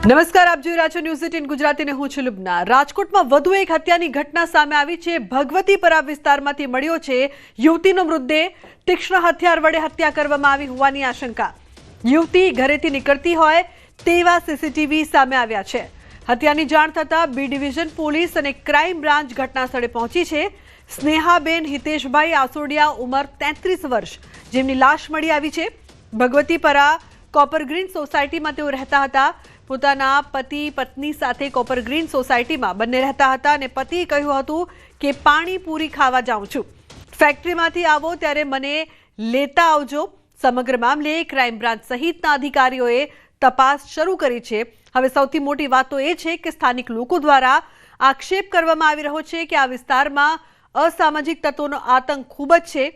નમસ્કાર, આપ જોઈ રહ્યા છો ન્યૂઝ 18 ગુજરાતીને હું છું લુબના। રાજકોટમાં વધુ એક હત્યાની ઘટના સામે આવી છે। ભગવતીપરા વિસ્તારમાંથી મળ્યો છે યુવતીનો મૃતદેહ। તીક્ષ્ણ હથિયાર વડે હત્યા કરવામાં આવી હોવાની આશંકા। યુવતી ઘરેથી નીકળતી હોય તેવા સીસીટીવી સામે આવ્યા છે। હત્યાની જાણ થતાં બી ડિવિઝન પોલીસ અને ક્રાઇમ બ્રાન્ચ ઘટના સ્થળે પહોંચી છે। સ્નેહાબેન હિતેશભાઈ આસોડિયા, ઉંમર 33 વર્ષ, જેમની લાશ મળી આવી છે। ભગવતીપરા કોપર ગ્રીન સોસાયટીમાં તેઓ રહેતા હતા। પોતાના પતિ પત્ની સાથે કોપર ગ્રીન સોસાયટીમાં બંને રહેતા હતા અને પતિએ કહ્યું હતું કે પાણીપુરી ખાવા જાઉં છું, ફેક્ટરીમાંથી આવો ત્યારે મને લેતા આવજો। સમગ્ર મામલે ક્રાઇમ બ્રાન્ચ સહિતના અધિકારીઓએ તપાસ શરૂ કરી છે। હવે સૌથી મોટી વાત તો એ છે કે સ્થાનિક લોકો દ્વારા આક્ષેપ કરવામાં આવી રહ્યો છે કે આ વિસ્તારમાં અસામાજિક તત્વોનો આતંક ખૂબ જ છે।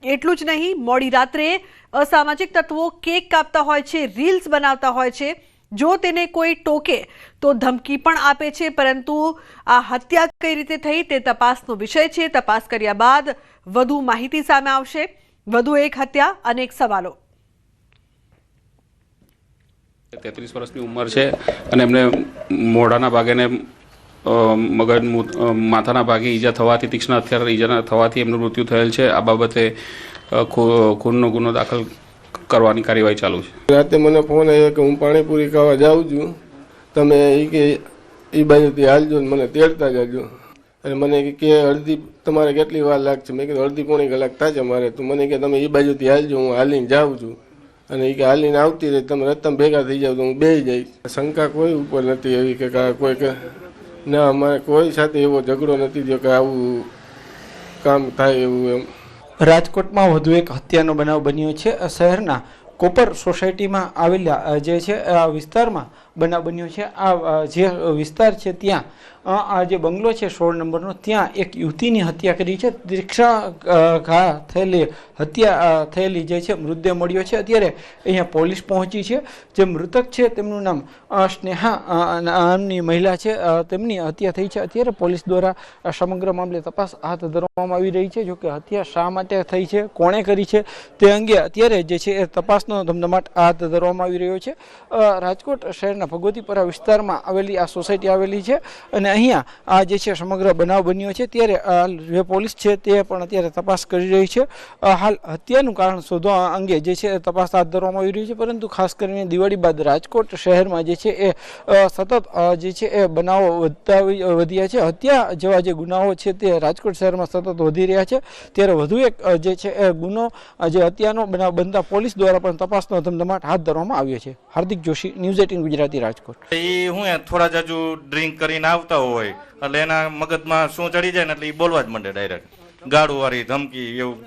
એટલું જ નહીં, મોડી રાત્રે અસામાજિક તત્વો કેક કાપતા હોય છે, રીલ્સ બનાવતા હોય છે। જો તેને કોઈ ટોકે તો ધમકી પણ આપે છે, પરંતુ આ હત્યા કઈ રીતે થઈ તે તપાસનો વિષય છે। તપાસ કર્યા બાદ વધુ માહિતી સામે આવશે। વધુ એક હત્યા, અનેક સવાલો। 33 વર્ષની ઉંમર છે અને એમને મોઢાના ભાગે ને મગજ માથાના ભાગે ઈજા થવાથી, તીક્ષ્ણ હથિયાર ઈજા થવાથી એમનું મૃત્યુ થયેલ છે। આ બાબતે ખૂનનો ગુનો દાખલ કરવાની કાર્યવાહી ચાલુ છે। રાતે મને ફોન આવ્યો કે હું પાણીપુરી ખાવા જાઉં છું, તમે એ બાજુથી હાલજો ને મને તેડતા જાજો। અને મને કે અડધી તમારે કેટલી વાર લાગશે? મેં કીધું અડધી પોણી કલાક થશે મારે। તો મને કે તમે એ બાજુથી હાલજો, હું હાલીને જાઉં છું। અને એ કે હાલીને આવતી રહે, તમે રસ્તામાં ભેગા થઈ જાવ તો હું બેસી જઈશ। શંકા કોઈ ઉપર નથી એવી કે કોઈ ના, અમારે કોઈ સાથે એવો ઝઘડો નથી થયો કે આવું કામ થાય એવું એમ। રાજકોટમાં વધુ એક હત્યાનો બનાવ બન્યો છે। શહેરના કોપર સોસાયટીમાં આવેલા જે છે વિસ્તારમાં બનાવ બન્યો છે। આ જે વિસ્તાર છે ત્યાં આ જે બંગલો છે 16 નંબરનો, ત્યાં એક યુવતીની હત્યા કરી છે। તીક્ષ્ણ ઘા થયેલી હત્યા થયેલી જે છે મૃતદેહ મળ્યો છે। અત્યારે અહીંયા પોલીસ પહોંચી છે। જે મૃતક છે તેમનું નામ સ્નેહા નામની મહિલા છે, તેમની હત્યા થઈ છે। અત્યારે પોલીસ દ્વારા સમગ્ર મામલે તપાસ હાથ ધરવામાં આવી રહી છે। જોકે હત્યા શા માટે થઈ છે, કોણે કરી છે તે અંગે અત્યારે જે છે એ તપાસનો ધમધમાટ હાથ ધરવામાં આવી રહ્યો છે। રાજકોટ શહેરના ભગવતીપરા વિસ્તારમાં આવેલી આ સોસાયટી આવેલી છે અને અહીંયા આ જે છે સમગ્ર બનાવ બન્યો છે। ત્યારે જે પોલીસ છે તે પણ અત્યારે તપાસ કરી રહી છે। હાલ હત્યાનું કારણ શોધવા અંગે જે છે તપાસ હાથ ધરવામાં આવી રહી છે। પરંતુ ખાસ કરીને દિવાળી બાદ રાજકોટ શહેરમાં જે છે એ સતત જે છે એ બનાવો વધ્યા છે। હત્યા જેવા જે ગુનાઓ છે તે રાજકોટ શહેરમાં સતત વધી રહ્યા છે। ત્યારે વધુ એક જે છે એ ગુનો જે હત્યાનો બનાવ બનતા પોલીસ દ્વારા પણ તપાસનો ધમધમાટ હાથ ધરવામાં આવ્યો છે। હાર્દિક જોશી, ન્યૂઝ 18 ગુજરાતી, રાજકોટ। એ હું થોડા જાજુ ડ્રિંક કરીને આવતા હોય એટલે એના મગજમાં શું ચડી જાય ને એટલે એ બોલવા જ માંડે ડાયરેક્ટ, ગાડું વાળી ધમકી એવું।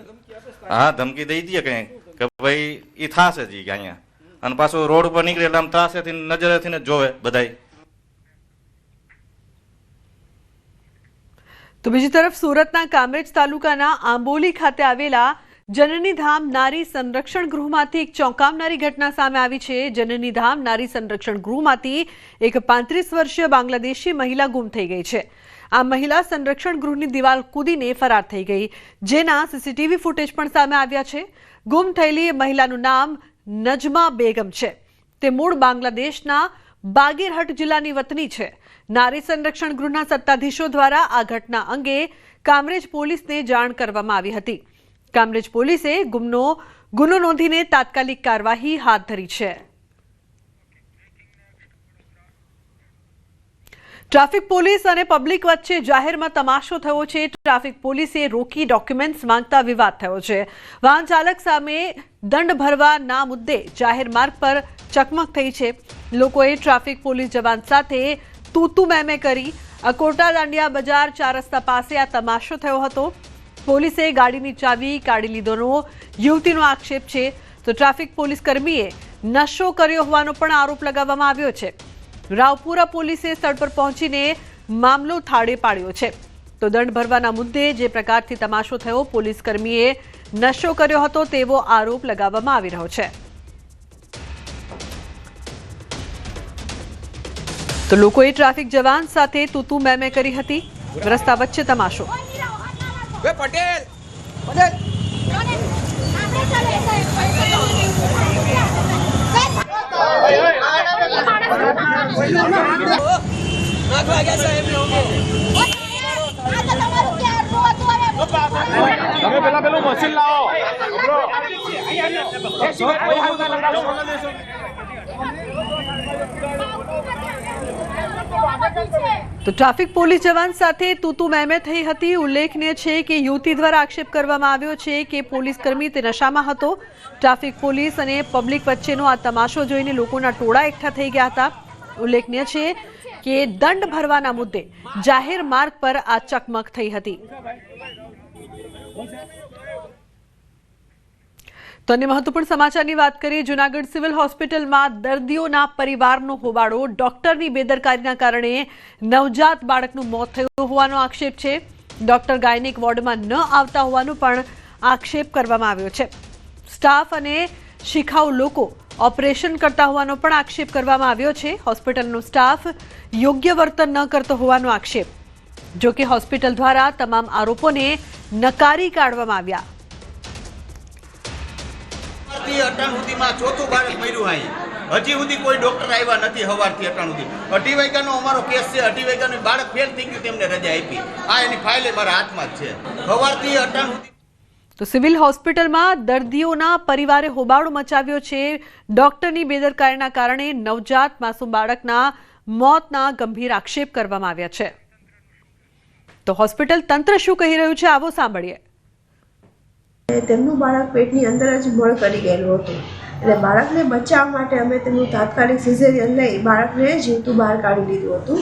હા, ધમકી દઈ દઈએ કઈ કે ભાઈ એ થાશે જ અહીંયા, અને પાછું રોડ ઉપર નીકળે એટલે આમ ત્રાસેથી નજરેથી જ જોવે બધાય। તો બીજી તરફ સુરતના કામરેજ તાલુકાના આંબોલી ખાતે આવેલા જનની ધામ નારી સંરક્ષણ ગૃહમાંથી એક ચોંકાવનારી ઘટના સામે આવી છે। જનની ધામ નારી સંરક્ષણ ગૃહમાંથી એક 35 વર્ષીય બાંગ્લાદેશી મહિલા ગુમ થઈ ગઈ છે। આ મહિલા સંરક્ષણ ગૃહની દિવાલ કૂદીને ફરાર થઈ ગઈ, જેના સીસીટીવી ફૂટેજ પણ સામે આવ્યા છે। ગુમ થયેલી મહિલાનું નામ નજમા બેગમ છે। તે મૂળ બાંગ્લાદેશના બાગેરહટ જિલ્લાની વતની છે। નારી સંરક્ષણ ગૃહના સત્તાધીશો દ્વારા આ ઘટના અંગે કામરેજ પોલીસને જાણ કરવામાં આવી હતી। કામરેજ પોલીસે ગુનો નોંધીને તાત્કાલિક કાર્યવાહી હાથ ધરી છે। ટ્રાફિક પોલીસ અને પબ્લિક વચ્ચે જાહેરમાં તમાશો થયો છે। ટ્રાફિક પોલીસે રોકી ડોક્યુમેન્ટ્સ માંગતા વિવાદ થયો છે। વાહન ચાલક સામે દંડ ભરવાના મુદ્દે જાહેર માર્ગ પર ચકમક થઈ છે। લોકોએ ટ્રાફિક પોલીસ જવાન સાથે તૂતુ મેમે કરી। અકોટા દાંડિયા બજાર 4 રસ્તા પાસે આ તમાશો થયો હતો। પોલીસે ગાડીની ચાવી કાઢી લીધોનો યુવતીનો આક્ષેપ છે। તો ટ્રાફિક પોલીસ કર્મીએ નશો કર્યો હોવાનો પણ આરોપ લગાવવામાં આવ્યો છે। રાવપુરા પોલીસે સ્થળ પર પહોંચીને મામલો થાળે પાડ્યો છે। તો દંડ ભરવાના મુદ્દે જે પ્રકારથી તમાશો થયો, પોલીસ કર્મીએ નશો કર્યો હતો તેવો આરોપ લગાવવામાં આવી રહ્યો છે। તો લોકોએ ટ્રાફિક જવાન સાથે તૂતુ મેમે કરી હતી। રસ્તા વચ્ચે તમાશો। પટેલ પટેલ તો ટ્રાફિક પોલીસ જવાન સાથે તૂતુ મેમે થઈ હતી. ઉલ્લેખનીય છે કે યુવતી દ્વારા આક્ષેપ કરવામાં આવ્યો છે કે પોલીસ કર્મી તે નશામાં હતો. ટ્રાફિક પોલીસ અને પબ્લિક વચ્ચેનો આ તમાશો જોઈને લોકોના ટોળા એકઠા થઈ ગયા હતા. ઉલ્લેખનીય છે કે દંડ ભરવાના મુદ્દે જાહેર માર્ગ પર આ ચકમક થઈ હતી. તો અન્ય મહત્વપૂર્ણ સમાચારની વાત કરીએ. જૂનાગઢ સિવિલ હોસ્પિટલમાં દર્દીઓના પરિવારનો હોબાળો. ડોક્ટરની બેદરકારીના કારણે નવજાત બાળકનું મોત થયું હોવાનો આક્ષેપ છે. ડોક્ટર ગાયનેક વોર્ડમાં ન આવતા હોવાનો પણ આક્ષેપ કરવામાં આવ્યો છે. સ્ટાફ અને શિખાઉ લોકો ઓપરેશન કરતા હોવાનો પણ આક્ષેપ કરવામાં આવ્યો છે. હોસ્પિટલનો સ્ટાફ યોગ્ય વર્તન ન કરતો હોવાનો આક્ષેપ. જો કે હોસ્પિટલ દ્વારા તમામ આરોપોને નકારી કાઢવામાં આવ્યા. અટાણ સુધીમાં ચોથું બાળક મર્યું અહીં હજી સુધી કોઈ ડોક્ટર આવ્યા નથી. સવારથી અટાણ સુધી 2:30 વાગ્યાનો અમારો કેસ છે. 2:30 વાગ્યાનું બાળક ફેલ થઈ ગયું, તેમને રજા આપી. આ એની ફાઇલ મારા હાથમાં જ છે. સવારથી અટાણ સુધી. તો સિવિલ હોસ્પિટલમાં દર્દીઓના પરિવારે હોબાળો મચાવ્યો છે. ડોક્ટરની બેદરકારીના કારણે નવજાત માસૂમ બાળકના મોતના ગંભીર આક્ષેપ કરવામાં આવ્યા છે. તો હોસ્પિટલ તંત્ર શું કહી રહ્યું છે, આવો સાંભળીએ. તેમનું બાળક પેટની અંદર જ મળ કરી ગયેલું હતું, એટલે બાળકને બચાવવા માટે અમે તેમનું તાત્કાલિક સિઝેરિયન લઈ બાળકને જીવતું બહાર કાઢી લીધું હતું.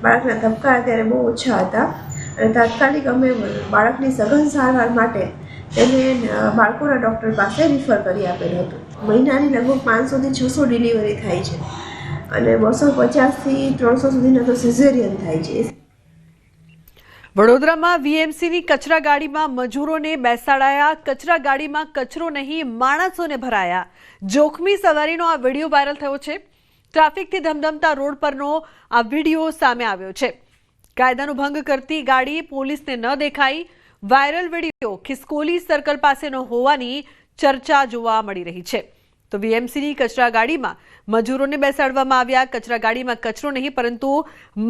બાળકના ધબકારા ત્યારે બહુ ઓછા હતા અને તાત્કાલિક અમે બાળકની સઘન સારવાર માટે તેને બાળકોના ડૉક્ટર પાસે રિફર કરી આપેલું હતું. મહિનાની લગભગ 500 થી 600 ડિલિવરી થાય છે અને 250 થી 300 સુધીના તો સિઝેરિયન થાય છે. વડોદરામાં વીએમસીની કચરા ગાડીમાં મજૂરોને બેસાડાયા. કચરા ગાડીમાં કચરો નહીં, માણસોને ભરાયા. જોખમી સવારીનો આ વિડીયો વાયરલ થયો છે. ટ્રાફિકથી ધમધમતા રોડ પરનો આ વિડીયો સામે આવ્યો છે. કાયદાનો ભંગ કરતી ગાડી પોલીસને ન દેખાઈ. વાયરલ વિડીયો ખિસકોલી સર્કલ પાસેનો હોવાની ચર્ચા જોવા મળી રહી છે. તો વીએમસીની કચરા ગાડીમાં મજૂરોને બેસાડવામાં આવ્યા. કચરા ગાડીમાં કચરો નહીં પરંતુ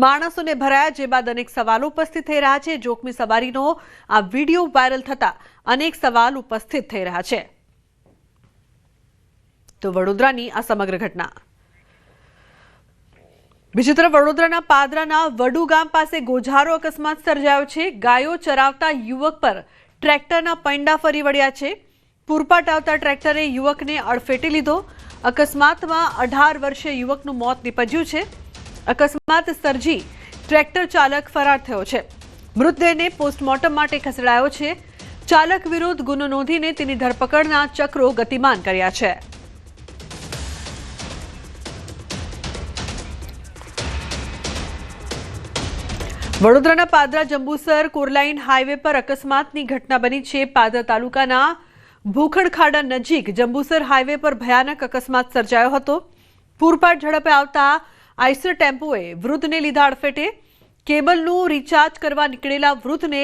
માણસોને ભરાયા, જે બાદ અનેક સવાલો ઉપસ્થિત થઈ રહ્યા છે. જોખમી સવારીનો આ વિડીયો વાયરલ થતા અનેક સવાલ ઉપસ્થિત થઈ રહ્યા છે. તો વડોદરાની આ સમગ્ર ઘટના. બીજી તરફ વડોદરાના પાદરાના વડુ ગામ પાસે ગોઝારો અકસ્માત સર્જાયો છે. ગાયો ચરાવતા યુવક પર ટ્રેક્ટરના પૈંડા ફરી વળ્યા છે. પૂરપાટ આવતા ટ્રેક્ટરે યુવકને અડફેટે લીધો. અકસ્માતમાં 18 વર્ષીય યુવકનું મોત નીપજ્યું છે. અકસ્માત સર્જી ટ્રેક્ટર ચાલક ફરાર થયો છે. મૃતદેહને પોસ્ટમોર્ટમ માટે ખસેડાયો છે. ચાલક વિરુદ્ધ ગુનો નોંધીને તેની ધરપકડના ચક્રો ગતિમાન કર્યા છે. વડોદરાના પાદરા જંબુસર કોરલાઇન હાઈવે પર અકસ્માતની ઘટના બની છે. પાદરા તાલુકાના ભૂખણખાડા નજીક જંબુસર હાઈવે પર ભયાનક અકસ્માત સર્જાયો હતો. પૂરપાટ ઝડપે આવતા આઈસર ટેમ્પોએ વૃદ્ધને લીધા અડફેટે. કેબલનું રિચાર્જ કરવા નીકળેલા વૃદ્ધને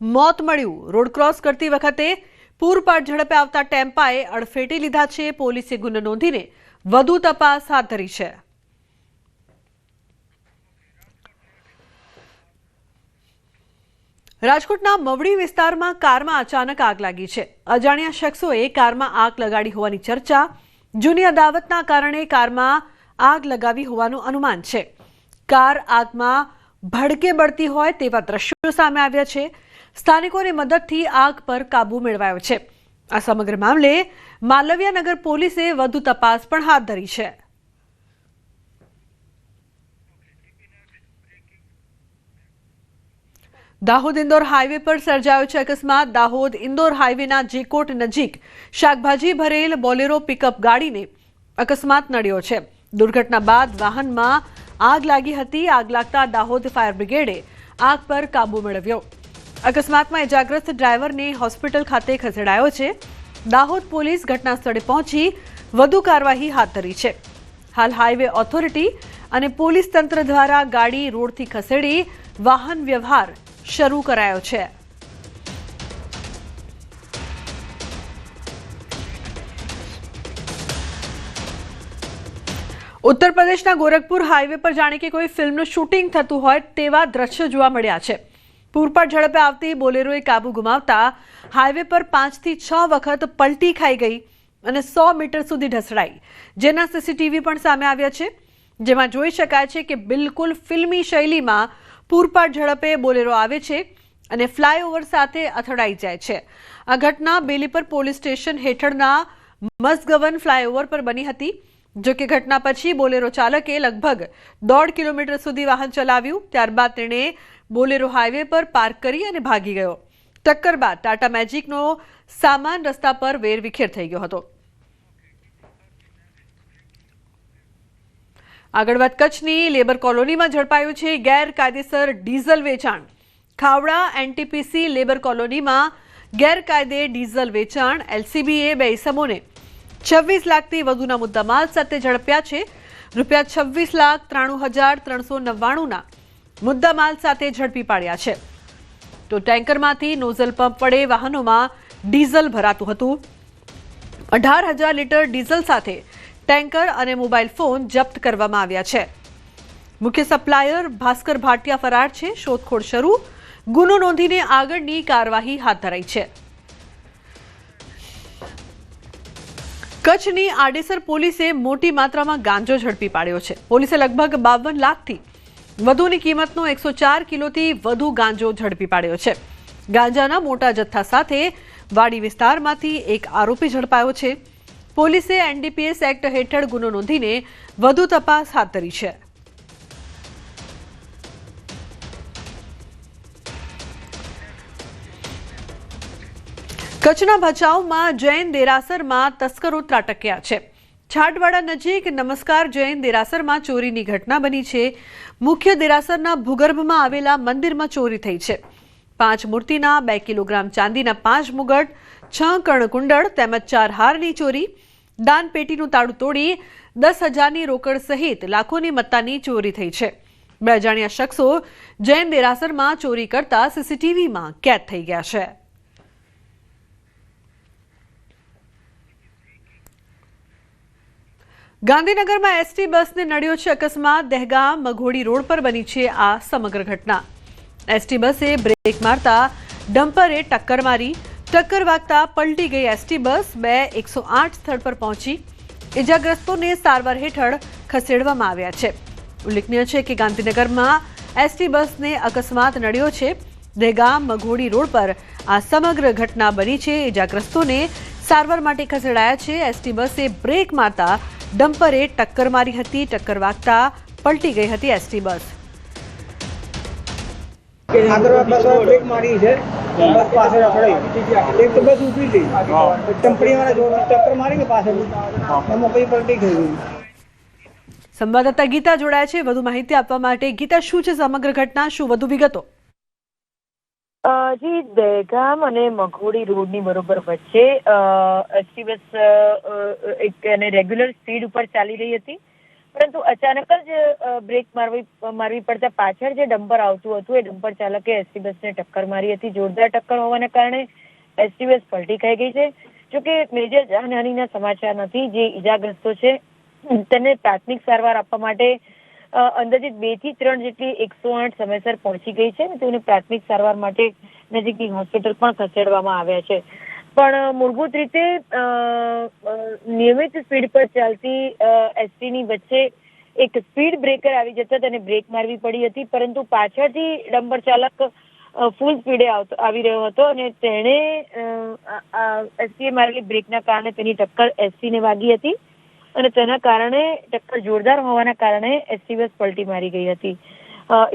મોત મળ્યું. રોડ ક્રોસ કરતી વખતે પૂરપાટ ઝડપે આવતા ટેમ્પાએ અડફેટે લીધા છે. પોલીસે ગુનો નોંધીને વધુ તપાસ હાથ ધરી છે. રાજકોટના મવડી વિસ્તારમાં કારમાં અચાનક આગ લાગી છે. અજાણ્યા શખ્સોએ કારમાં આગ લગાડી હોવાની ચર્ચા. જૂની અદાવતના કારણે કારમાં આગ લગાવી હોવાનું અનુમાન છે. કાર આગમાં ભડકે બળતી હોય તેવા દ્રશ્યો સામે આવ્યા છે. સ્થાનિકોની મદદથી આગ પર કાબુ મેળવાયો છે. આ સમગ્ર મામલે માલવ્યાનગર પોલીસે વધુ તપાસ પણ હાથ ધરી છે. દાહોદ ઇન્દોર હાઈવે પર સર્જાયો છે અકસ્માત. દાહોદ ઇન્દોર હાઈવેના જેકોટ નજીક શાકભાજી ભરેલ બોલેરો પિકઅપ ગાડીને અકસ્માત નડ્યો છે. દુર્ઘટના બાદ વાહનમાં આગ લાગી હતી. આગ લાગતા દાહોદ ફાયર બ્રિગેડે આગ પર કાબુ મેળવ્યો. અકસ્માતમાં ઇજાગ્રસ્ત ડ્રાઈવરને હોસ્પિટલ ખાતે ખસેડાયો છે. દાહોદ પોલીસ ઘટના સ્થળે પહોંચી વધુ કાર્યવાહી હાથ ધરી છે. હાલ હાઈવે ઓથોરિટી અને પોલીસ તંત્ર દ્વારા ગાડી રોડથી ખસેડી વાહન વ્યવહાર શરૂ કરાયો છે. ઉત્તર પ્રદેશના ગોરખપુર હાઈવે પર જાણે કે કોઈ ફિલ્મનું શૂટિંગ થતું હોય તેવા દ્રશ્યો જોવા મળ્યા છે. પૂરપાટ ઝડપે આવતી બોલેરોએ કાબુ ગુમાવતા હાઈવે પર 5 થી 6 વખત પલટી ખાઈ ગઈ અને 100 મીટર સુધી ઢસડાઈ, જેના સીસીટીવી પણ સામે આવ્યા છે, જેમાં જોઈ શકાય છે કે બિલકુલ ફિલ્મી શૈલીમાં પૂરપાટ ઝડપે બોલેરો આવે છે અને ફ્લાયઓવર સાથે અથડાઈ જાય છે. આ ઘટના બેલીપર પોલીસ સ્ટેશન હેઠળના મસગવન ફ્લાયઓવર પર બની હતી. જો કે ઘટના પછી બોલેરો ચાલકે લગભગ 1.5 કિલોમીટર સુધી વાહન ચલાવ્યું. ત્યારબાદ તેણે બોલેરો હાઈવે પર પાર્ક કરી અને ભાગી ગયો. ટક્કર બાદ ટાટા મેજિકનો સામાન રસ્તા પર વેરવિખેર થઈ ગયો હતો. આગળ વાત કચ્છની લેબર કોલોનીમાં ઝડપાયું છે ગેરકાયદેસર ડીઝલ વેચાણ. ખાવડા એનટીપીસી લેબર કોલોનીમાં ગેરકાયદે ડીઝલ વેચાણ એલસીબીએ 2 ઇસમોને 26 લાખથી વધુના મુદ્દામાલ સાથે ઝડપ્યા છે. ₹26,93,399ના મુદ્દામાલ સાથે ઝડપી પાડ્યા છે. તો ટેન્કરમાંથી નોઝલ પંપ વડે વાહનોમાં ડીઝલ ભરાતું હતું. 18,000 લીટર ડીઝલ સાથે ટેન્કર અને મોબાઈલ ફોન જપ્ત કરવામાં આવ્યા છે. મુખ્ય સપ્લાયર ભાસ્કર ભાટિયા ફરાર છે. શોધખોળ શરૂ, ગુનો નોંધીને આગળની કાર્યવાહી હાથ ધરાઈ છે. કચ્છની આડેસર પોલીસે મોટી માત્રામાં ગાંજો ઝડપી પાડ્યો છે. પોલીસે લગભગ 52 લાખથી વધુની કિંમતનો 104 કિલોથી વધુ ગાંજો ઝડપી પાડ્યો છે. ગાંજાના મોટા જથ્થા સાથે વાડી વિસ્તારમાંથી એક આરોપી ઝડપાયો છે. પોલીસે એનડીપીએસ એક્ટ હેઠળ ગુનો નોંધીને વધુ તપાસ હાથ ધરી છે. કચ્છના ભચાઉમાં જૈન દેરાસરમાં તસ્કરો ત્રાટક્યા છે. છાટવાડા નજીક નમસ્કાર જૈન દેરાસરમાં ચોરીની ઘટના બની છે. મુખ્ય દેરાસરના ભૂગર્ભમાં આવેલા મંદિરમાં ચોરી થઈ છે. 5 મૂર્તિના 2 કિલોગ્રામ ચાંદીના 5 મુગટ, 6 કર્ણકુંડળ તેમજ 4 હારની ચોરી. દાનપેટીનું તાળું તોડી 10,000ની રોકડ સહિત લાખોની મત્તાની ચોરી થઈ છે. 2 અજાણ્યા શખ્સો જૈન દેરાસરમાં ચોરી કરતા સીસીટીવીમાં કેદ થઈ ગયા છે. ગાંધીનગરમાં એસટી બસને નડ્યો છે અકસ્માત. દહેગામ મઘોડી રોડ પર બની છે આ સમગ્ર ઘટના. એસટી બસે બ્રેક મારતા ડમ્પરે ટક્કર મારી. ટક્કર વાગતા પલટી ગઈ એસટી બસ. 108 સ્થળ પર પહોંચી ઇજાગ્રસ્તોને સારવાર હેઠળ ખસેડવામાં આવ્યા છે. ઉલ્લેખનીય છે કે ગાંધીનગરમાં એસટી બસને અકસ્માત નડ્યો છે. દહેગામ મઘોડી રોડ પર આ સમગ્ર ઘટના બની છે. ઇજાગ્રસ્તોને સારવાર માટે ખસેડાયા છે. એસટી બસે બ્રેક મારતા ડમ્પરે ટક્કર મારી હતી. ટક્કર વાગતા પલટી ગઈ હતી એસટી બસ. બ્રેક મારી છે, બસ પાછળ અથડાઈ. એક તો બસ ઊભી હતી, ટંપણીવાળા જોડે ટક્કર મારી કે પાછળ એમાં કઈ પલટી ગઈ. સંવાદદાતા ગીતા જોડાયા છે વધુ માહિતી આપવા માટે. ગીતા, શું છે સમગ્ર ઘટના, શું વધુ વિગતો? જી, દહેગામ અને મઘોડી રોડની બરોબર વચ્ચે એસટી બસ એક રેગ્યુલર સ્પીડ ઉપર ચાલી રહી હતી, પરંતુ અચાનક જ બ્રેક મારવી પડતા પાછળ જે ડમ્પર આવતું હતું એ ડમ્પર ચાલકે એસટી બસને ટક્કર મારી હતી. જોરદાર ટક્કર હોવાને કારણે એસટી બસ પલટી ખાઈ ગઈ છે. જોકે મેજર જાનહાનિના સમાચાર નથી. જે ઈજાગ્રસ્તો છે તેને પ્રાથમિક સારવાર આપવા માટે અંદાજિત 2 થી 3 જેટલી 108 સમયસર પહોંચી ગઈ છે અને તેઓને પ્રાથમિક સારવાર માટે નજીકની હોસ્પિટલ પણ ખસેડવામાં આવ્યા છે. પણ મૂળભૂત રીતે નિયમિત સ્પીડ પર ચાલતી એસટીની વચ્ચે એક સ્પીડ બ્રેકર આવી જતા તેને બ્રેક મારવી પડી હતી, પરંતુ પાછળથી ડમ્પર ચાલક ફૂલ સ્પીડે આવી રહ્યો હતો અને તેણે એસટીએ મારેલી બ્રેકના કારણે તેની ટક્કર એસટીને વાગી હતી અને તેના કારણે ટક્કર જોરદાર હોવાના કારણે એસટી બસ પલટી મારી ગઈ હતી.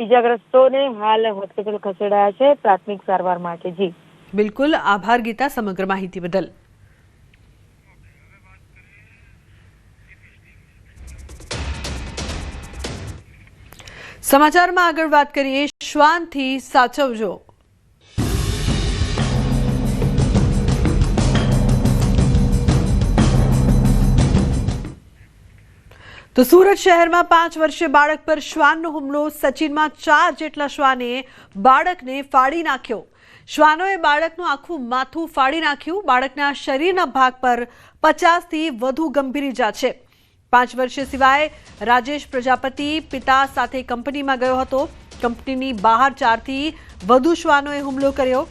ઈજાગ્રસ્તોને હાલ હોસ્પિટલ ખસેડાયા છે પ્રાથમિક સારવાર માટે. જી બિલકુલ, આભાર ગીતા સમગ્ર માહિતી બદલ. સમાચારમાં આગળ વાત કરીએ. શ્વાનથી સાચવજો. તો સુરત શહેરમાં 5 વર્ષીય બાળક પર શ્વાનનો હુમલો. સચિનમાં 4 જેટલા શ્વાને બાળકને ફાડી નાખ્યો. શ્વાનોએ બાળકનું આખું માથું ફાડી નાખ્યું. બાળકના શરીરના ભાગ પર 50થી વધુ ગંભીર ઈજા છે. 5 વર્ષીય સિવાય રાજેશ પ્રજાપતિ પિતા સાથે કંપનીમાં ગયો હતો. કંપનીની બહાર 4 થી વધુ શ્વાનોએ હુમલો કર્યો.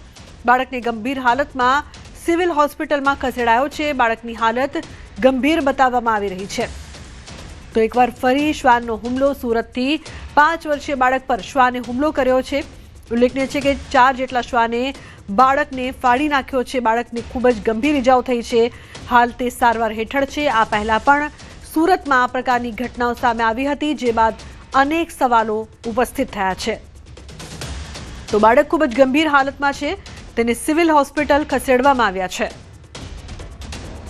બાળકને ગંભીર હાલતમાં સિવિલ હોસ્પિટલમાં ખસેડાયો છે. બાળકની હાલત ગંભીર બતાવવામાં આવી રહી છે. તો એકવાર ફરી શ્વાનનો હુમલો સુરતથી 5 વર્ષીય બાળક પર શ્વાને હુમલો કર્યો છે. ઉલ્લેખનીય છે કે 4 જેટલા શ્વાને બાળકને ફાડી નાખ્યો છે. બાળકને ખૂબ જ ગંભીર ઇજાઓ થઈ છે. હાલ તે સારવાર હેઠળ છે. આ પહેલા પણ સુરતમાં આ પ્રકારની ઘટનાઓ સામે આવી હતી, જે બાદ અનેક સવાલો ઉપસ્થિત થયા છે. તો બાળક ખૂબ જ ગંભીર હાલતમાં છે. તેને સિવિલ હોસ્પિટલ ખસેડવામાં આવ્યા છે.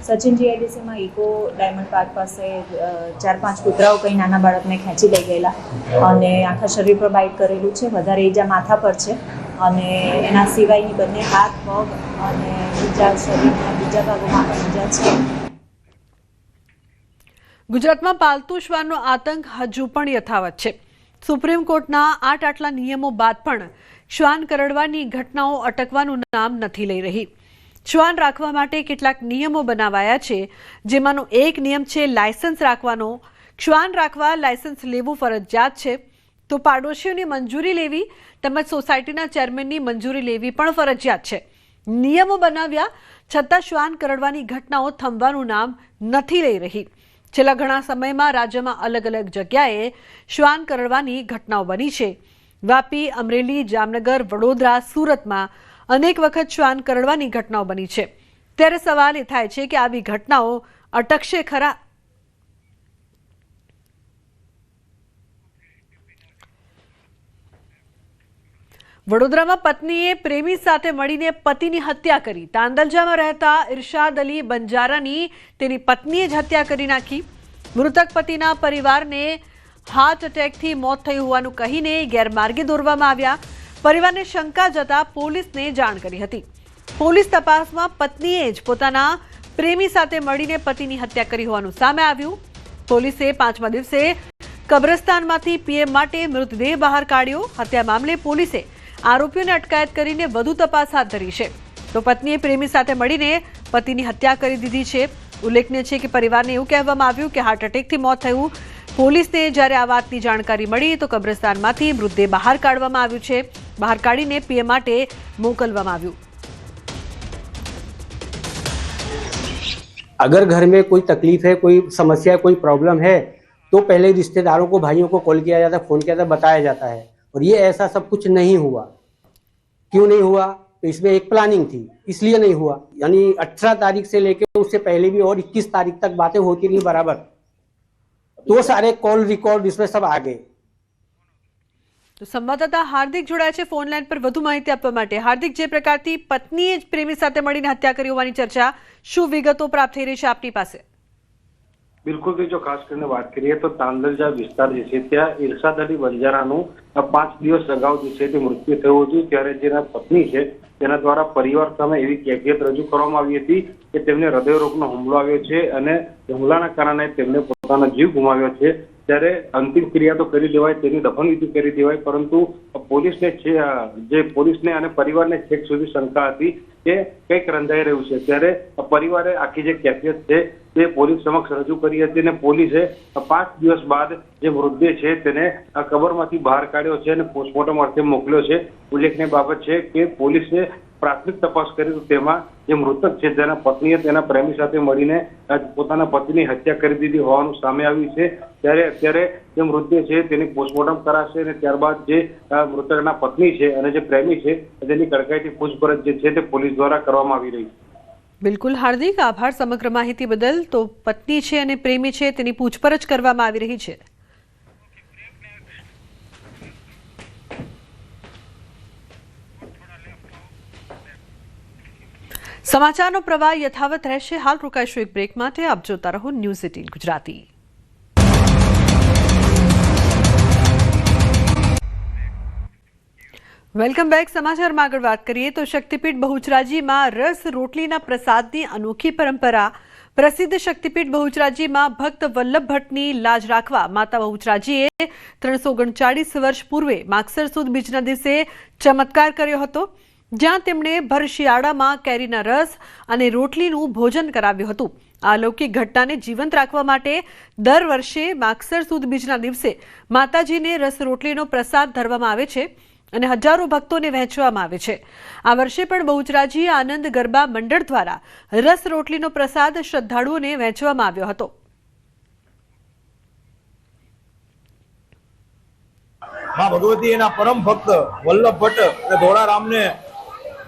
સચિન જીઆઈડીસીમાં ઇકો ડાયમંડ પાર્ક પાસે 4-5 કૂતરાઓ કંઈ નાના બાળકને ખેંચી લઈ ગયેલા અને આખા શરીર પર બાઇટ કરેલું છે. વધારે ઈજા માથા પર છે અને એના સિવાયની બંને હાથ, પગ અને બીજા શરીરના બીજા ભાગોમાં પણ ઈજા છે. ગુજરાતમાં પાલતુ શ્વાનનો આતંક હજુ પણ યથાવત છે. સુપ્રીમ કોર્ટના 8 આટલા નિયમો બાદ પણ શ્વાન કરડવાની ઘટનાઓ અટકવાનું નામ નથી લઈ રહી. શ્વાન રાખવા માટે કેટલાક નિયમો બનાવાયા છે, જેમાંનો એક નિયમ છે લાયસન્સ રાખવાનો. શ્વાન રાખવા લાયસન્સ લેવું ફરજિયાત છે. તો પાડોશીઓની મંજૂરી લેવી તેમજ સોસાયટીના ચેરમેનની મંજૂરી લેવી પણ ફરજિયાત છે. નિયમો બનાવ્યા છતાં શ્વાન કરડવાની ઘટનાઓ થંભવાનું નામ નથી લઈ રહી. છેલ્લા ઘણા સમયમાં રાજ્યમાં અલગ અલગ જગ્યાએ શ્વાન કરડવાની ઘટનાઓ બની છે. વાપી, અમરેલી, જામનગર, વડોદરા, સુરતમાં અનેક વખત શ્વાન કરડવાની ઘટનાઓ બની છે. ત્યારે સવાલ એ થાય છે કે આવી ઘટનાઓ અટકશે ખરા? વડોદરામાં પત્નીએ પ્રેમી સાથે મળીને પતિની હત્યા કરી. તાંદલજામાં રહેતા ઇરશાદ અલી બંજારાની તેની પત્નીએ જ હત્યા કરી નાખી. મૃતક પતિના પરિવારને હાર્ટ એટેકથી મોત થયું હોવાનું કહીને ગેરમાર્ગે દોરવામાં આવ્યા. પરિવારને શંકા જતા પોલીસને જાણ કરી હતી. પોલીસ તપાસમાં પત્નીએ જ પોતાના પ્રેમી સાથે મળીને પતિની હત્યા કરી હોવાનું સામે આવ્યું. પોલીસે 5મા દિવસે કબ્રસ્તાનમાંથી પીએમ માટે મૃતદેહ બહાર કાઢ્યો. હત્યા મામલે પોલીસે આરોપીઓને અટકાયત કરીને વધુ તપાસ હાથ ધરી છે. તો પત્નીએ પ્રેમી સાથે મળીને પતિની હત્યા કરી દીધી છે. ઉલ્લેખનીય છે કે પરિવારને એવું કહેવામાં આવ્યું કે હાર્ટ એટેકથી મોત થયું. પોલીસને જ્યારે આ વાતની જાણકારી મળી તો કબ્રસ્તાનમાંથી મૃતદેહ બહાર કાઢવામાં આવ્યું છે. બહાર કાઢીને પીએમ માટે મોકલવામાં આવ્યું. अगर घर में कोई तकलीफ है, कोई समस्या है, कोई प्रॉब्लम है तो पहले रिश्तेदारों को, भाइयों को कॉल किया जाता है, फोन किया जाता है, बताया जाता है. और ये ऐसा सब कुछ नहीं हुआ. क्यों नहीं हुआ? तो इसमें एक प्लानिंग थी, इसलिए नहीं हुआ. यानी 18 तारीख से लेके उससे पहले भी और 21 तारीख तक बातें होती रही बराबर. तो सारे कॉल रिकॉर्ड इसमें सब आ गए. તો સંવાદદાતા હાર્દિક જોડાયા છે ફોન લાઈન પર વધુ માહિતી આપવા માટે. હાર્દિક, જે પ્રકારથી પત્નીએ જ પ્રેમી સાથે મળીને હત્યા કરી હોવાની ચર્ચા, શું વિગતો પ્રાપ્ત થઈ રહી છે આપની પાસે? બિલકુલ, જો ખાસ કરીને વાત કરીએ તો તાંદલજા વિસ્તાર જે છે ત્યાં ઇરશાદ અલી બંજારાનું 5 દિવસ અગાઉ જે છે તે મૃત્યુ થયું હતું. ત્યારે જેના પત્ની છે તેના દ્વારા પરિવાર સામે એવી કેફિયત રજૂ કરવામાં આવી હતી કે તેમને હૃદયરોગનો હુમલો આવ્યો છે અને હુમલાના કારણે તેમને પોતાનો જીવ ગુમાવ્યો છે. ત્યારે અંતિમ ક્રિયા તો કરી દેવાય, તેની દફનવિધિ કરી દેવાય, પરંતુ પોલીસને અને પરિવારને છેક સુધી શંકા હતી કે કંઈક રંધાઈ રહ્યું છે. ત્યારે પરિવારે આખી જે કેફિયત છે તે પોલીસ સમક્ષ રજૂ કરી હતી અને પોલીસે 5 દિવસ બાદ જે મૃતદેહ છે તેને કબરમાંથી બહાર કાઢ્યો છે અને પોસ્ટમોર્ટમ અર્થે મોકલ્યો છે. ઉલ્લેખનીય બાબત છે કે પોલીસે પ્રાથમિક તપાસ કરી તો તેમાં જે મૃતક છે તેના પત્નીએ તેના પ્રેમી સાથે મળીને પોતાના પતિની હત્યા કરી દીધી હોવાનું સામે આવ્યું છે. ત્યારે અત્યારે જે મૃતદેહ છે તેની પોસ્ટમોર્ટમ કરાશે અને ત્યારબાદ જે મૃતકના પત્ની છે અને જે પ્રેમી છે તેની કડકાઈથી પૂછપરછ જે છે તે પોલીસ દ્વારા કરવામાં આવી રહી છે. બિલકુલ હાર્દિક, આભાર સમગ્ર માહિતી બદલ. તો પત્ની છે અને પ્રેમી છે તેની પૂછપરછ કરવામાં આવી રહી છે. સમાચારનો પ્રવાહ યથાવત રહેશે. હાલ રોકાઈશું એક બ્રેક માટે. આપ જોતા રહો ન્યૂઝ 18 ગુજરાતી. Welcome back. સમાચારમાં આગળ વાત કરીએ તો શક્તિપીઠ બહુચરાજીમાં રસ રોટલીના પ્રસાદની અનોખી પરંપરા. પ્રસિદ્ધ શક્તિપીઠ બહુચરાજીમાં ભક્ત વલ્લભ ભટ્ટની લાજ રાખવા માતા બહુચરાજીએ 339 વર્ષ પૂર્વે માગસર સુદ બીજના દિવસે ચમત્કાર કર્યો હતો. જ્યાં તેમણે ભર શિયાળામાં કેરીના રસ અને રોટલીનું ભોજન કરાવ્યું હતું. આ અલૌકિક ઘટનાને જીવંત રાખવા માટે દર વર્ષે માગસર સુદ બીજના દિવસે માતાજીને રસ રોટલીનો પ્રસાદ ધરવામાં આવે છે અને હજારો ભક્તોને વહેંચવામાં આવે છે. આ વર્ષે પણ બહુચરાજી આનંદ ગરબા મંડળ દ્વારા રસ રોટલીનો પ્રસાદ શ્રદ્ધાળુઓને વહેંચવામાં આવ્યો હતો. માં ભગવતી એના પરમ ભક્ત વલ્લભ ભટ્ટ અને ધોળારામને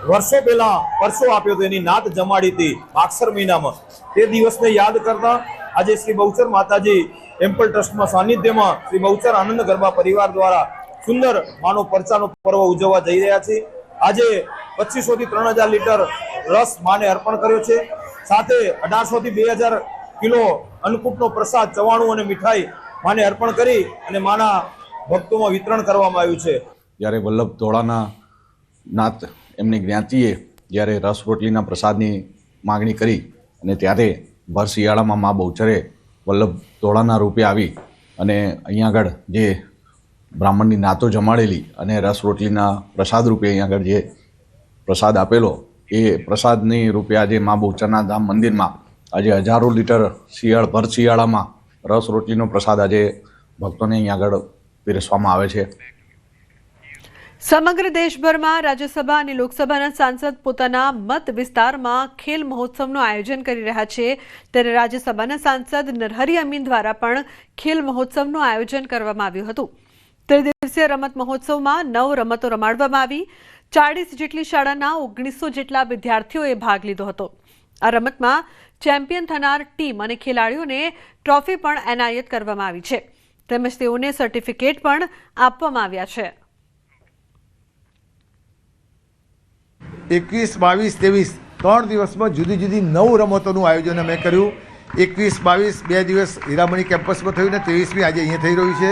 વર્ષો પહેલા પરસો આપ્યો હતો, એની નાત જમાડી હતી માગસર મહિનામાં. તે દિવસને યાદ કરતા આજે શ્રી બહુચર માતાજી ટેમ્પલ ટ્રસ્ટમાં સાનિધ્યમાં શ્રી બહુચર આનંદ ગરબા પરિવાર દ્વારા સુંદર માનો પરચાનો પર્વ ઉજવવા જઈ રહ્યા છે. આજે 2500 થી 3000 લીટર રસ માને અર્પણ કર્યો છે. સાથે 1800 થી 2000 કિલો અન્નકૂટનો પ્રસાદ, ચવાણું અને મીઠાઈ માને અર્પણ કરી અને માના ભક્તોમાં વિતરણ કરવામાં આવ્યું છે. જ્યારે વલ્લભ ધોળાના નાથ એમની જ્ઞાતિએ જ્યારે રસ રોટલીના પ્રસાદની માગણી કરી અને ત્યારે ભર શિયાળામાં મા બહુચરે વલ્લભ ધોળાના રૂપે આવી અને અહીંયા આગળ જે બ્રાહ્મણની નાતો જમાડેલી અને રસ રોટલીના પ્રસાદ રૂપે અહીંયા આગળ જે પ્રસાદ આપેલો, એ પ્રસાદની રૂપે આજે મા બહુચરના ધામ મંદિરમાં આજે હજારો લીટર ભર શિયાળામાં રસ રોટલીનો પ્રસાદ આજે ભક્તોને અહીંયા આગળ પીરસવામાં આવે છે. સમગ્ર દેશભરમાં રાજ્યસભા અને લોકસભાના સાંસદ પોતાના મત વિસ્તારમાં ખેલ મહોત્સવનું આયોજન કરી રહ્યા છે. ત્યારે રાજ્યસભાના સાંસદ નરહરી અમીન દ્વારા પણ ખેલ મહોત્સવનું આયોજન કરવામાં આવ્યું હતું. ત્રિદિવસીય રમત મહોત્સવમાં 9 રમતો રમાડવામાં આવી. 40 જેટલી શાળાના 1900 જેટલા વિદ્યાર્થીઓએ ભાગ લીધો હતો. આ રમતમાં ચેમ્પિયન થનાર ટીમ અને ખેલાડીઓને ટ્રોફી પણ એનાયત કરવામાં આવી છે, તેમજ તેઓને સર્ટિફિકેટ પણ આપવામાં આવ્યા છે. 21, 22, 23 3 દિવસમાં જુદી જુદી 9 રમતોનું આયોજન અમે કર્યું. 21, 22 2 દિવસ હીરામણી કેમ્પસમાં થયું ને 23મી આજે અહીંયા થઈ રહ્યું છે.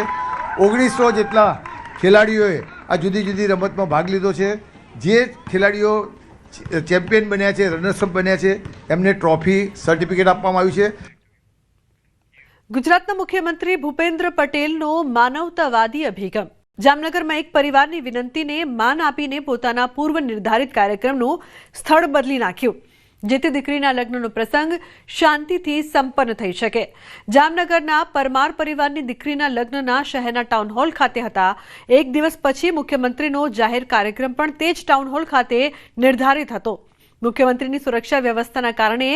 1900 જેટલા ખેલાડીઓએ આ જુદી જુદી રમતમાં ભાગ લીધો છે. જે ખેલાડીઓ ચેમ્પિયન બન્યા છે, રનર્સઅપ બન્યા છે, એમને ટ્રોફી, સર્ટિફિકેટ આપવામાં આવ્યું છે. ગુજરાતના મુખ્યમંત્રી ભૂપેન્દ્ર પટેલનો માનવતાવાદી અભિગમ. જામનગરમાં એક પરિવારની વિનંતીને માન આપીને પોતાના પૂર્વ નિર્ધારિત કાર્યક્રમનું સ્થળ બદલી નાખ્યું, જેથી દીકરીના લગ્નનો પ્રસંગ શાંતિથી સંપન્ન થઈ શકે. જામનગરના પરમાર પરિવારની દીકરીના લગ્નના શહેરના ટાઉન હોલ ખાતે હતા. એક દિવસ પછી મુખ્યમંત્રીનો જાહેર કાર્યક્રમ પણ તે જ ટાઉન હોલ ખાતે નિર્ધારિત હતો. મુખ્યમંત્રીની સુરક્ષા વ્યવસ્થાના કારણે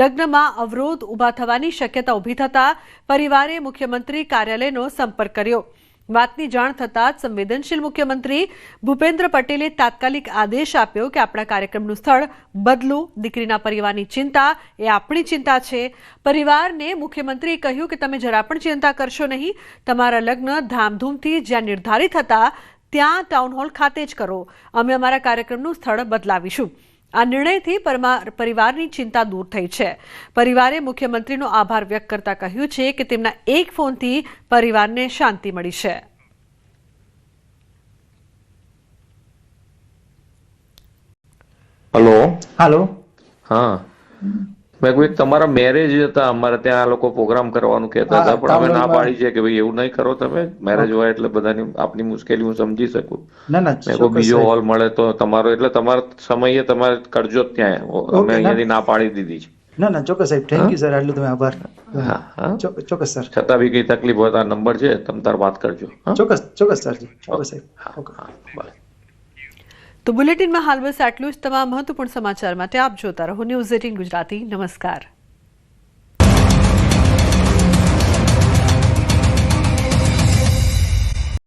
લગ્નમાં અવરોધ ઊભા થવાની શક્યતા ઊભી થતા પરિવારે મુખ્યમંત્રી કાર્યાલયનો સંપર્ક કર્યો. વાતની જાણ થતાં જ સંવેદનશીલ મુખ્યમંત્રી ભૂપેન્દ્ર પટેલે તાત્કાલિક આદેશ આપ્યો કે આપણા કાર્યક્રમનું સ્થળ બદલો. દીકરીના પરિવારની ચિંતા એ આપણી ચિંતા છે. પરિવારને મુખ્યમંત્રીએ કહ્યું કે તમે જરા પણ ચિંતા કરશો નહીં, તમારા લગ્ન ધામધૂમથી જ્યાં નિર્ધારિત હતા ત્યાં ટાઉન હોલ ખાતે જ કરો. અમે અમારા કાર્યક્રમનું સ્થળ બદલાવીશું. આ નિર્ણયથી પરિવારની ચિંતા દૂર થઈ છે. પરિવારે મુખ્યમંત્રીનો આભાર વ્યક્ત કરતા કહ્યું છે કે તેમના એક ફોનથી પરિવારને શાંતિ મળી છે. હેલો. હા, મેં કોઈ તમારા મેરેજ હતા, અમારે ત્યાં આ લોકો પ્રોગ્રામ કરવાનું કહેતા હતા, પણ અમે ના પાડી છે કે ભાઈ એવું નહીં કરો તમે. મેરેજ હોય એટલે બધાની આપની મુશ્કેલી હું સમજી શકું. મેં કોઈ બીજો હોલ મળે તો તમારો, એટલે તમારા સમયે તમારે કરજો જ ત્યાં. અમે અહીંયાથી ના પાડી દીધી છે. ના ચોક્કસ સાહેબ, થેન્ક યુ સર, આટલું તમે આભાર. હા ચોક્કસ સર. છતાં બી કઈ તકલીફ હોય તો આ નંબર છે, તમે તાર વાત કરજો. ચોક્કસ સરજી, ચોક્કસ સાહેબ. તો બુલેટિનમાં હાલ બસ આટલું જ. તમામ મહત્વપૂર્ણ સમાચાર માટે આપ જોતા રહો ન્યૂઝ 18 ગુજરાતી. નમસ્કાર.